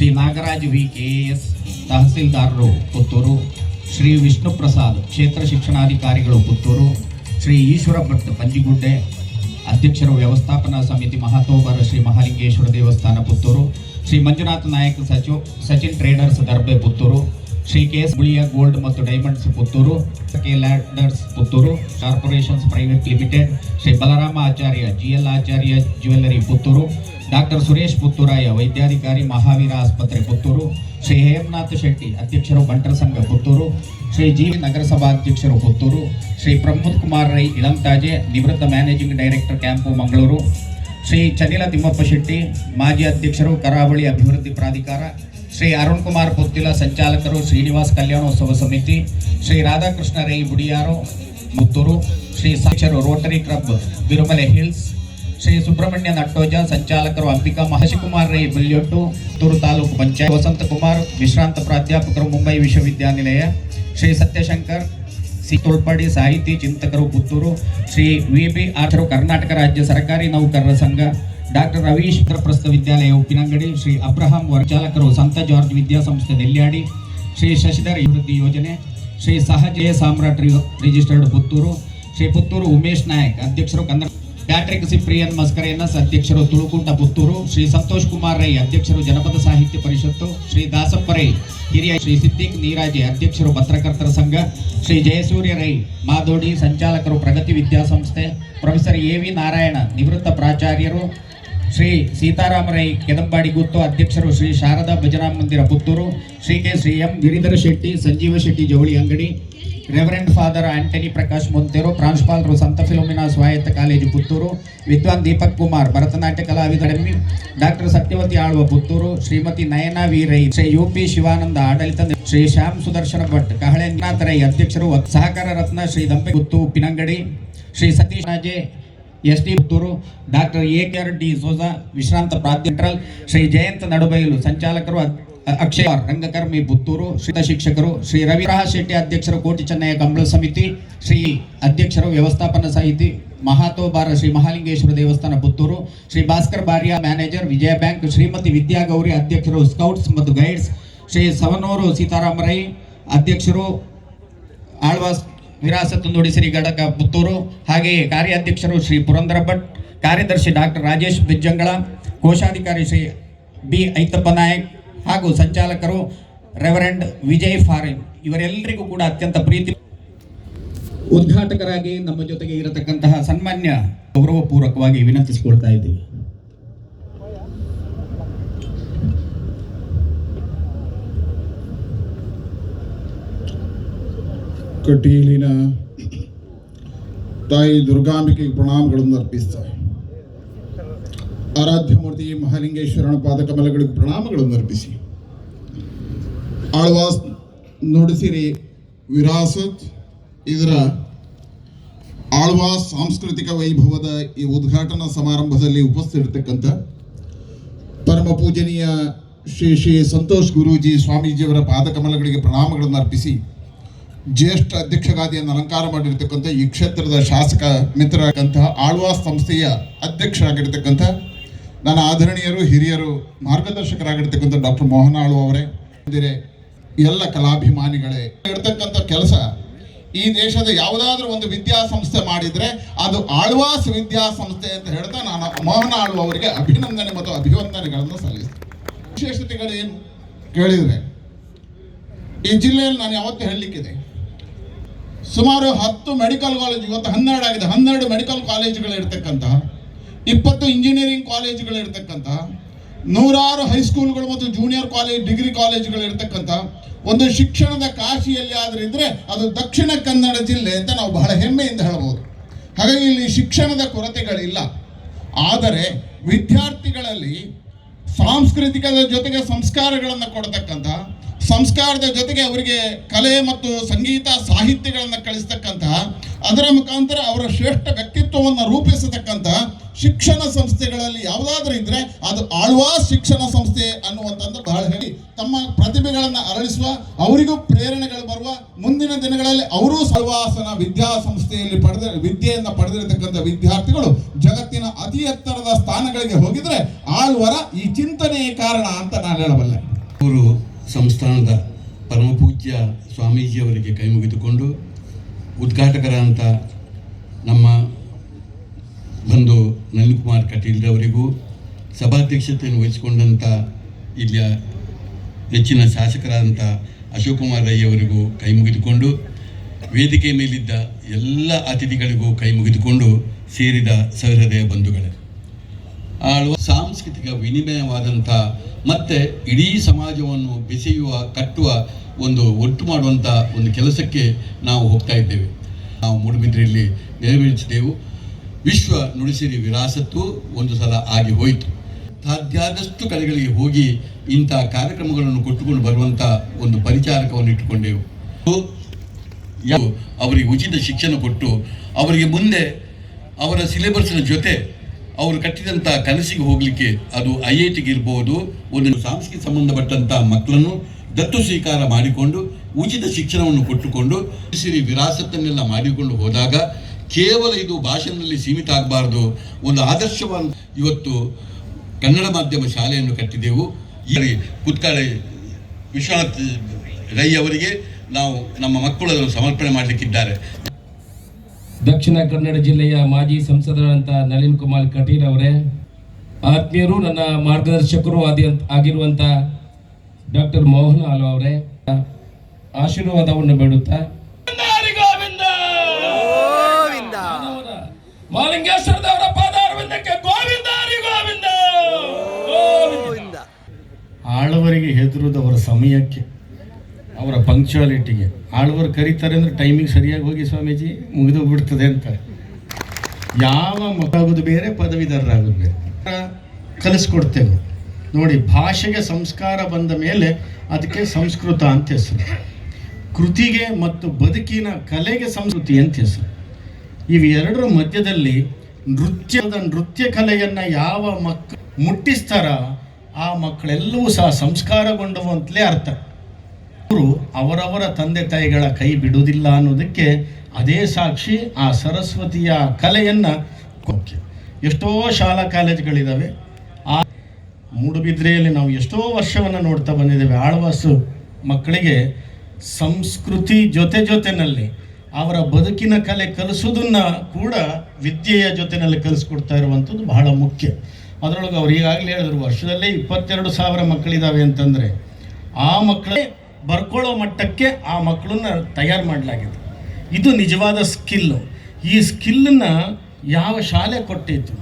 Shri Nagaraj VKS ತಹಸೀಲ್ದಾರರು Puttur, Shri Vishnu Prasad ಕ್ಷೇತ್ರ ಶಿಕ್ಷಣಾಧಿಕಾರಿಗಳು ಪುತ್ತೂರು, ಶ್ರೀ ಈಶ್ವರ ಭಟ್ ಪಂಜಿಗುಡ್ಡೆ ಅಧ್ಯಕ್ಷರು ವ್ಯವಸ್ಥಾಪನಾ ಸಮಿತಿ ಮಹಾತೋಬರ ಶ್ರೀ ಮಹಾಲಿಂಗೇಶ್ವರ ದೇವಸ್ಥಾನ Puttur, Shri Manjunath Nayak Sachin traders Darbe Puttur, Shri KS Guliya gold ಮತ್ತು diamonds Puttur, K ladders Puttur corporations private limited, Shri Balarama Acharya GL Acharya jewellery Puttur, doctor Suresh Putturaya ವೈದ್ಯಾಧಿಕಾರಿ ಮಹಾವೀರ ಆಸ್ಪತ್ರೆ ಪುತ್ತೂರು, ಶ್ರೀ ಹೇಮನಾಥ್ ಶೆಟ್ಟಿ ಅಧ್ಯಕ್ಷರು ಬಂಟರ ಸಂಘ ಪುತ್ತೂರು, ಶ್ರೀ ಜಿ ನಗರಸಭಾ ಅಧ್ಯಕ್ಷರು ಪುತ್ತೂರು, ಶ್ರೀ ಪ್ರಮೋದ್ ಕುಮಾರ್ ರೈ ಇಳಂತಾಜೆ ನಿವೃತ್ತ managing director camp Mangaluru, Shri Chanila Thimmappa Shetty ಮಾಜಿ ಅಧ್ಯಕ್ಷರು ಕರಾವಳಿ ಅಭಿವೃದ್ಧಿ ಪ್ರಾಧಿಕಾರ, ಶ್ರೀ ಅರುಣ್ ಕುಮಾರ್ ಪುತ್ತಿಲ ಸಂಚಾಲಕರು ಶ್ರೀನಿವಾಸ್ ಕಲ್ಯಾಣೋತ್ಸವ ಸಮಿತಿ, Shri Radhakrishna Rai Budiyaru Muttur, Shri Saksharu Rotary Club Birumale Hills, Shri Subrahmanya Nattoja ಸಂಚಾಲಕರು ಅಂಬಿಕಾ ಮಹಶಿಕುಮಾರ್ ರೈ ಬಿಲ್ಯೊಟ್ಟು ಪುತ್ತೂರು ತಾಲೂಕು ಪಂಚಾಯತ್, ವಸಂತ ಕುಮಾರ್ ವಿಶ್ರಾಂತ ಪ್ರಾಧ್ಯಾಪಕರು ಮುಂಬೈ ವಿಶ್ವವಿದ್ಯಾನಿಲಯ, ಶ್ರೀ ಸತ್ಯಶಂಕರ್ ಸಿ ತುಳ್ಪಾಡಿ ಸಾಹಿತಿ ಚಿಂತಕರು ಪುತ್ತೂರು, ಶ್ರೀ VB ಆರ್ಥರು ಕರ್ನಾಟಕ ರಾಜ್ಯ ಸರ್ಕಾರಿ ನೌಕರರ ಸಂಘ, ಡಾಕ್ಟರ್ ರವೀಶ್ ಪ್ರಸ್ತ ವಿದ್ಯಾಲಯ ಉಪ್ಪಿನಂಗಡಿ, ಶ್ರೀ ಅಬ್ರಹಾಂ ಚಾಲಕರು ಸಂತ ಜಾರ್ಜ್ ವಿದ್ಯಾಸಂಸ್ಥೆ ನೆಲ್ಯಾಡಿ, ಶ್ರೀ ಶಶಿಧರ್ ಅಭಿವೃದ್ಧಿ ಯೋಜನೆ, ಶ್ರೀ ಸಹಜಯ ಸಾಮ್ರಾಟ್ ರಿಜಿಸ್ಟರ್ಡ್ ಪುತ್ತೂರು, ಶ್ರೀ ಪುತ್ತೂರು ಉಮೇಶ್ ನಾಯಕ್ ಅಧ್ಯಕ್ಷರು ಕನ್ನಡ, ಪ್ಯಾಟ್ರಿಕ್ ಸಿಪ್ರಿಯನ್ ಮಸ್ಕರೇನಸ್ ಅಧ್ಯಕ್ಷರು ತುಳುಕುಂಟ ಪುತ್ತೂರು, ಶ್ರೀ ಸಂತೋಷ್ ಕುಮಾರ್ ರೈ ಅಧ್ಯಕ್ಷರು ಜನಪದ ಸಾಹಿತ್ಯ ಪರಿಷತ್ತು, ಶ್ರೀ ದಾಸಪ್ಪ ರೈ ಹಿರಿಯ, ಶ್ರೀ ಸಿದ್ದಿಕ್ ನೀರಾಜೆ ಅಧ್ಯಕ್ಷರು ಪತ್ರಕರ್ತರ ಸಂಘ, ಶ್ರೀ ಜಯಸೂರ್ಯ ರೈ ಮಾದೋಡಿ ಸಂಚಾಲಕರು ಪ್ರಗತಿ ವಿದ್ಯಾಸಂಸ್ಥೆ, ಪ್ರೊಫೆಸರ್ AV ನಾರಾಯಣ ನಿವೃತ್ತ ಪ್ರಾಚಾರ್ಯರು, ಶ್ರೀ ಸೀತಾರಾಮ ರೈ ಕೆದಂಬಾಡಿ ಗುತ್ತು ಅಧ್ಯಕ್ಷರು ಶ್ರೀ ಶಾರದಾ ಭಜನಾ ಮಂದಿರ ಪುತ್ತೂರು, ಶ್ರೀ M ಗಿರಿಧರ ಶೆಟ್ಟಿ ಸಂಜೀವ ಶೆಟ್ಟಿ ಜವಳಿ ಅಂಗಡಿ, ರೆವರೆಂಡ್ ಫಾದರ್ ಆಂಟನಿ ಪ್ರಕಾಶ್ ಮೊಂತೆರು ಪ್ರಾಂಶುಪಾಲರು ಸಂತ ಫಿಲೋಮಿನಾ ಸ್ವಾಯತ್ತ ಕಾಲೇಜು ಪುತ್ತೂರು, ವಿದ್ವಾನ್ ದೀಪಕ್ ಕುಮಾರ್ ಭರತನಾಟ್ಯ ಕಲಾವಿದ academy, doctor Satyavathi Alva Puttur, Shrimati Nayana V Rai, Shri UP Shivananda ಆಡಳಿತ, ಶ್ರೀ ಶ್ಯಾಮ್ ಸುದರ್ಶನ ಭಟ್ ಕಹಳೆನಾಥ ರೈ ಅಧ್ಯಕ್ಷರು ಸಹಕಾರ ರತ್ನ, Shri Dampe Guttu Pinangadi, Shri Satish Raje SD Puttur, doctor AKR D Souza ವಿಶ್ರಾಂತ ಪ್ರಾಧ್ಯಾಪಕರು, ಶ್ರೀ ಜಯಂತ್ ನಡುಬೈಲು ಸಂಚಾಲಕರು, ಅಕ್ಷಯ ರಂಗಕರ್ಮಿ ಪುತ್ತೂರು, ಶ್ರೀ ಶಿಕ್ಷಕರು, ಶ್ರೀ ರವಿರಾಹ ಶೆಟ್ಟಿ ಅಧ್ಯಕ್ಷರು ಕೋಟಿ ಚೆನ್ನಯ್ಯ ಕಂಬಳ ಸಮಿತಿ, ಶ್ರೀ ಅಧ್ಯಕ್ಷರು ವ್ಯವಸ್ಥಾಪನಾ ಸಾಹಿತಿ ಮಹಾತೋಬಾರ ಶ್ರೀ ಮಹಾಲಿಂಗೇಶ್ವರ ದೇವಸ್ಥಾನ ಪುತ್ತೂರು, ಶ್ರೀ ಭಾಸ್ಕರ್ ಬಾರಿಯಾ ಮ್ಯಾನೇಜರ್ ವಿಜಯ ಬ್ಯಾಂಕ್, ಶ್ರೀಮತಿ ವಿದ್ಯಾಗೌರಿ ಅಧ್ಯಕ್ಷರು ಸ್ಕೌಟ್ಸ್ ಮತ್ತು ಗೈಡ್ಸ್, ಶ್ರೀ ಸವನೂರು ಸೀತಾರಾಮ ರೈ ಅಧ್ಯಕ್ಷರು ಆಳ್ವಾಸ್ ವಿರಾಸತ್ ನುಡಿಸಿರಿ ಘಟಕ ಪುತ್ತೂರು, ಹಾಗೆಯೇ ಕಾರ್ಯಾಧ್ಯಕ್ಷರು ಶ್ರೀ ಪುರಂದರ ಭಟ್, ಕಾರ್ಯದರ್ಶಿ ಡಾಕ್ಟರ್ ರಾಜೇಶ್ ಬಿಜ್ಜಂಗಳ, ಕೋಶಾಧಿಕಾರಿ ಶ್ರೀ B ಐತಪ್ಪ ನಾಯಕ್ ಹಾಗೂ ಸಂಚಾಲಕರು ರೆವರೆಂಡ್ ವಿಜಯ್ ಫಾರಿನ್ ಇವರೆಲ್ಲರಿಗೂ ಕೂಡ ಅತ್ಯಂತ ಪ್ರೀತಿ. ಉದ್ಘಾಟಕರಾಗಿ ನಮ್ಮ ಜೊತೆಗೆ ಇರತಕ್ಕಂತಹ ಸನ್ಮಾನ್ಯ ಗೌರವಪೂರ್ವಕವಾಗಿ ವಿನಂತಿಸಿಕೊಳ್ತಾ ಇದ್ದೀವಿ. ಕಟೀಲಿನ ತಾಯಿ ದುರ್ಗಾಂಬಿಕೆಗೆ ಪ್ರಣಾಮಗಳನ್ನು ಅರ್ಪಿಸ್ತಾರೆ. ಆರಾಧ್ಯ ಮೂರ್ತಿ ಮಹಾಲಿಂಗೇಶ್ವರನ ಪಾದಕಮಲಗಳಿಗೆ ಪ್ರಣಾಮಗಳನ್ನು ಅರ್ಪಿಸಿ, ಆಳ್ವಾಸ್ ನುಡಿಸಿರಿ ವಿರಾಸತ್ ಇದರ ಆಳ್ವಾಸ್ ಸಾಂಸ್ಕೃತಿಕ ವೈಭವದ ಈ ಉದ್ಘಾಟನಾ ಸಮಾರಂಭದಲ್ಲಿ ಉಪಸ್ಥಿತಿರ್ತಕ್ಕಂಥ ಪರಮ ಪೂಜನೀಯ ಶ್ರೀ ಶ್ರೀ ಸಂತೋಷ್ ಗುರೂಜಿ ಸ್ವಾಮೀಜಿಯವರ ಪಾದಕಮಲಗಳಿಗೆ ಪ್ರಣಾಮಗಳನ್ನು ಅರ್ಪಿಸಿ, ಜ್ಯೇಷ್ಠ ಅಧ್ಯಕ್ಷಗಾದಿಯನ್ನು ಅಲಂಕಾರ ಮಾಡಿರ್ತಕ್ಕಂಥ ಈ ಕ್ಷೇತ್ರದ ಶಾಸಕ ಮಿತ್ರರಾಗಂತಹ ಆಳ್ವಾಸ್ ಸಂಸ್ಥೆಯ ಅಧ್ಯಕ್ಷರಾಗಿರ್ತಕ್ಕಂಥ ನನ್ನ ಆದರಣೀಯರು ಹಿರಿಯರು ಮಾರ್ಗದರ್ಶಕರಾಗಿರ್ತಕ್ಕಂಥ ಡಾಕ್ಟರ್ ಮೋಹನ ಆಳ್ವ ಅವರೇ, ಎಲ್ಲ ಕಲಾಭಿಮಾನಿಗಳೇ, ಇರ್ತಕ್ಕಂಥ ಕೆಲಸ ಈ ದೇಶದ ಯಾವುದಾದ್ರೂ ಒಂದು ವಿದ್ಯಾಸಂಸ್ಥೆ ಮಾಡಿದರೆ ಅದು ಆಳ್ವಾಸ್ ವಿದ್ಯಾಸಂಸ್ಥೆ ಅಂತ ಹೇಳ್ತಾ ನಾನು ಮೋಹನ ಆಳ್ವ ಅವರಿಗೆ ಅಭಿನಂದನೆ ಮತ್ತು ಅಭಿವಂದನೆಗಳನ್ನು ಸಲ್ಲಿಸ್ತೇನೆ. ವಿಶೇಷತೆಗಳೇನು ಕೇಳಿದರೆ ಈ ಜಿಲ್ಲೆಯಲ್ಲಿ ನಾನು ಯಾವತ್ತೂ ಹೇಳಲಿಕ್ಕಿದೆ, ಸುಮಾರು 10 ಮೆಡಿಕಲ್ ಕಾಲೇಜ್, ಇವತ್ತು 12 ಆಗಿದೆ, 12 ಮೆಡಿಕಲ್ ಕಾಲೇಜುಗಳು ಇರ್ತಕ್ಕಂತಹ, 20 ಇಂಜಿನಿಯರಿಂಗ್ ಕಾಲೇಜುಗಳು ಇರ್ತಕ್ಕಂಥ, 100 ಹೈಸ್ಕೂಲ್ಗಳು ಮತ್ತು ಜೂನಿಯರ್ ಕಾಲೇಜ್ ಡಿಗ್ರಿ ಕಾಲೇಜುಗಳು ಇರ್ತಕ್ಕಂಥ ಒಂದು ಶಿಕ್ಷಣದ ಕಾಶಿಯಲ್ಲಿ ಆದ್ರೆ ಇದ್ರೆ ಅದು ದಕ್ಷಿಣ ಕನ್ನಡ ಜಿಲ್ಲೆ ಅಂತ ನಾವು ಬಹಳ ಹೆಮ್ಮೆಯಿಂದ ಹೇಳಬಹುದು. ಹಾಗಾಗಿ ಇಲ್ಲಿ ಶಿಕ್ಷಣದ ಕೊರತೆಗಳಿಲ್ಲ. ಆದರೆ ವಿದ್ಯಾರ್ಥಿಗಳಲ್ಲಿ ಸಾಂಸ್ಕೃತಿಕದ ಜೊತೆಗೆ ಸಂಸ್ಕಾರಗಳನ್ನು ಕೊಡ್ತಕ್ಕಂಥ, ಸಂಸ್ಕಾರದ ಜೊತೆಗೆ ಅವರಿಗೆ ಕಲೆ ಮತ್ತು ಸಂಗೀತ ಸಾಹಿತ್ಯಗಳನ್ನು ಕಳಿಸ್ತಕ್ಕಂತಹ, ಅದರ ಮುಖಾಂತರ ಅವರ ಶ್ರೇಷ್ಠ ವ್ಯಕ್ತಿತ್ವವನ್ನು ರೂಪಿಸತಕ್ಕಂತಹ ಶಿಕ್ಷಣ ಸಂಸ್ಥೆಗಳಲ್ಲಿ ಯಾವುದಾದ್ರೂ ಇದ್ರೆ ಅದು ಆಳ್ವಾಸ್ ಶಿಕ್ಷಣ ಸಂಸ್ಥೆ ಅನ್ನುವಂಥದ್ದು ಬಹಳ ಹೇಳಿ ತಮ್ಮ ಪ್ರತಿಭೆಗಳನ್ನು ಅರಳಿಸುವ, ಅವರಿಗೂ ಪ್ರೇರಣೆಗಳು ಬರುವ, ಮುಂದಿನ ದಿನಗಳಲ್ಲಿ ಅವರೂ ಆಳ್ವಾಸನ ವಿದ್ಯಾಸಂಸ್ಥೆಯಲ್ಲಿ ವಿದ್ಯೆಯನ್ನು ಪಡೆದಿರತಕ್ಕಂಥ ವಿದ್ಯಾರ್ಥಿಗಳು ಜಗತ್ತಿನ ಅತಿ ಎತ್ತರದ ಸ್ಥಾನಗಳಿಗೆ ಹೋಗಿದ್ರೆ ಆಳ್ವರ ಈ ಚಿಂತನೆಯೇ ಕಾರಣ ಅಂತ ನಾನು ಹೇಳಬಲ್ಲೆ. ಅವರು ಸಂಸ್ಥಾನದ ಪರಮಪೂಜ್ಯ ಸ್ವಾಮೀಜಿಯವರಿಗೆ ಕೈ ಮುಗಿದುಕೊಂಡು ಉದ್ಘಾಟಕರಂತ ನಮ್ಮ ಬಂಧು ನಳಿನ್ ಕುಮಾರ್ ಕಟೀಲ್ ಅವರಿಗೂ ಸಭಾಧ್ಯಕ್ಷತೆಯನ್ನು ವಹಿಸಿಕೊಂಡಂಥ ಇಲ್ಲಿಯ ನೆಚ್ಚಿನ ಶಾಸಕರಾದಂಥ ಅಶೋಕ್ ಕುಮಾರ್ ರೈ ಅವರಿಗೂ ಕೈ ಮುಗಿದುಕೊಂಡು ವೇದಿಕೆ ಮೇಲಿದ್ದ ಎಲ್ಲ ಅತಿಥಿಗಳಿಗೂ ಕೈ ಮುಗಿದುಕೊಂಡು ಸೇರಿದ ಸಹೃದಯ ಬಂಧುಗಳೇ, ಆಳುವ ಸಾಂಸ್ಕೃತಿಕ ವಿನಿಮಯವಾದಂಥ ಮತ್ತು ಇಡೀ ಸಮಾಜವನ್ನು ಬೆಸೆಯುವ ಕಟ್ಟುವ ಒಂದು ಒಟ್ಟು ಮಾಡುವಂಥ ಒಂದು ಕೆಲಸಕ್ಕೆ ನಾವು ಹೋಗ್ತಾ ಇದ್ದೇವೆ. ನಾವು ಮೂಡುಬಿದ್ರೆಯಲ್ಲಿ ನೆರವೇರಿಸಿದೆವು. ವಿಶ್ವ ನುಡಿಸಿರಿ ವಿರಾಸತ್ತು ಒಂದು ಸಲ ಆಗಿ ಹೋಯಿತು. ಸಾಧ್ಯಾದಷ್ಟು ಕಡೆಗಳಿಗೆ ಹೋಗಿ ಇಂಥ ಕಾರ್ಯಕ್ರಮಗಳನ್ನು ಕೊಟ್ಟುಕೊಂಡು ಬರುವಂಥ ಒಂದು ಪರಿಚಾರಕವನ್ನು ಇಟ್ಟುಕೊಂಡೆವು. ಅವರಿಗೆ ಉಚಿತ ಶಿಕ್ಷಣ ಕೊಟ್ಟು ಅವರಿಗೆ ಮುಂದೆ ಅವರ ಸಿಲೆಬಸ್ನ ಜೊತೆ ಅವರು ಕಟ್ಟಿದಂಥ ಕನಸಿಗೆ ಹೋಗಲಿಕ್ಕೆ ಅದು IITಗೆ ಇರ್ಬೋದು, ಒಂದು ಸಾಂಸ್ಕೃತಿಕ ಸಂಬಂಧಪಟ್ಟಂಥ ಮಕ್ಕಳನ್ನು ದತ್ತು ಸ್ವೀಕಾರ ಮಾಡಿಕೊಂಡು ಉಚಿತ ಶಿಕ್ಷಣವನ್ನು ಕೊಟ್ಟುಕೊಂಡು ಸಿರಿ ವಿರಾಸತ್ತನ್ನೆಲ್ಲ ಮಾಡಿಕೊಂಡು ಹೋದಾಗ ಕೇವಲ ಇದು ಭಾಷೆಯಲ್ಲಿ ಸೀಮಿತ ಆಗಬಾರ್ದು, ಒಂದು ಆದರ್ಶವಾದ ಇವತ್ತು ಕನ್ನಡ ಮಾಧ್ಯಮ ಶಾಲೆಯನ್ನು ಕಟ್ಟಿದೆವು. ಈ ಕುತ್ಕಾಳೆ ವಿಶ್ವನಾಥ್ ರೈ ಅವರಿಗೆ ನಾವು ನಮ್ಮ ಮಕ್ಕಳು ಅದನ್ನು ಸಮರ್ಪಣೆ ಮಾಡಲಿಕ್ಕಿದ್ದಾರೆ. ದಕ್ಷಿಣ ಕನ್ನಡ ಜಿಲ್ಲೆಯ ಮಾಜಿ ಸಂಸದರಾದಂಥ ನಳಿನ್ ಕುಮಾರ್ ಕಟೀಲ್ ಅವರೇ, ಆತ್ಮೀಯರು, ನನ್ನ ಮಾರ್ಗದರ್ಶಕರು ಆಗಿರುವಂಥ ಡಾಕ್ಟರ್ ಮೋಹನ್ ಆಲೋ ಅವರೇ, ಆಶೀರ್ವಾದವನ್ನು ಬೇಡುತ್ತಾ ಮಾಲಿಂಗೇಶ್ವರದವರ ಪಾದಾರವಿಂದಕ್ಕೆ ಗೋವಿಂದ ಗೋವಿಂದ ಗೋವಿಂದ. ಆಳ್ವರಿಗೆ ಹೆದರುವುದು ಅವರ ಸಮಯಕ್ಕೆ, ಅವರ ಪಂಕ್ಚುಯಾಲಿಟಿಗೆ. ಆಳ್ವರು ಕರೀತಾರೆ ಅಂದರೆ ಟೈಮಿಂಗ್ ಸರಿಯಾಗಿ ಹೋಗಿ ಸ್ವಾಮೀಜಿ ಮುಗಿದೋಗ್ಬಿಡ್ತದೆ ಅಂತ. ಯಾವ ಮಕ್ಕಳಾಗೋದು ಬೇರೆ, ಪದವೀಧರರಾಗೋದು ಬೇರೆ. ಕಲಿಸ್ಕೊಡ್ತೇವೆ ನೋಡಿ. ಭಾಷೆಗೆ ಸಂಸ್ಕಾರ ಬಂದ ಮೇಲೆ ಅದಕ್ಕೆ ಸಂಸ್ಕೃತ ಅಂತ ಹೆಸರು, ಕೃತಿಗೆ ಮತ್ತು ಬದುಕಿನ ಕಲೆಗೆ ಸಂಸ್ಕೃತಿ ಅಂತ ಹೆಸರು. ಇವೆರಡರ ಮಧ್ಯದಲ್ಲಿ ನೃತ್ಯ ಕಲೆಯನ್ನು ಯಾವ ಮಕ್ಕಳು ಮುಟ್ಟಿಸ್ತಾರ ಆ ಮಕ್ಕಳೆಲ್ಲವೂ ಸಹ ಸಂಸ್ಕಾರಗೊಂಡವು ಅಂತಲೇ ಅರ್ಥ. ಅವರು ಅವರವರ ತಂದೆ ತಾಯಿಗಳ ಕೈ ಬಿಡುವುದಿಲ್ಲ ಅನ್ನೋದಕ್ಕೆ ಅದೇ ಸಾಕ್ಷಿ. ಆ ಸರಸ್ವತಿಯ ಕಲೆಯನ್ನು ಎಷ್ಟೋ ಶಾಲಾ ಕಾಲೇಜುಗಳಿದ್ದಾವೆ. ಆ ಮೂಡುಬಿದ್ರೆಯಲ್ಲಿ ನಾವು ಎಷ್ಟೋ ವರ್ಷವನ್ನು ನೋಡ್ತಾ ಬಂದಿದ್ದೇವೆ. ಆಳ್ವಾಸು ಮಕ್ಕಳಿಗೆ ಸಂಸ್ಕೃತಿ ಜೊತೆನಲ್ಲಿ ಅವರ ಬದುಕಿನ ಕಲೆ ಕಲಿಸೋದನ್ನು ಕೂಡ ವಿದ್ಯೆಯ ಜೊತೆಯಲ್ಲಿ ಕಲಿಸ್ಕೊಡ್ತಾ ಇರುವಂಥದ್ದು ಬಹಳ ಮುಖ್ಯ. ಅದರೊಳಗೆ ಅವ್ರು ಈಗಾಗಲೇ ಹೇಳಿದ್ರು, ವರ್ಷದಲ್ಲೇ 22,000 ಮಕ್ಕಳಿದ್ದಾವೆ ಅಂತಂದರೆ ಆ ಮಕ್ಕಳೇ ಬರ್ಕೊಳ್ಳೋ ಮಟ್ಟಕ್ಕೆ ಆ ಮಕ್ಕಳನ್ನ ತಯಾರು ಮಾಡಲಾಗಿದೆ. ಇದು ನಿಜವಾದ ಸ್ಕಿಲ್ಲು. ಈ ಸ್ಕಿಲ್ಲನ್ನು ಯಾವ ಶಾಲೆ ಕೊಟ್ಟಿತ್ತು?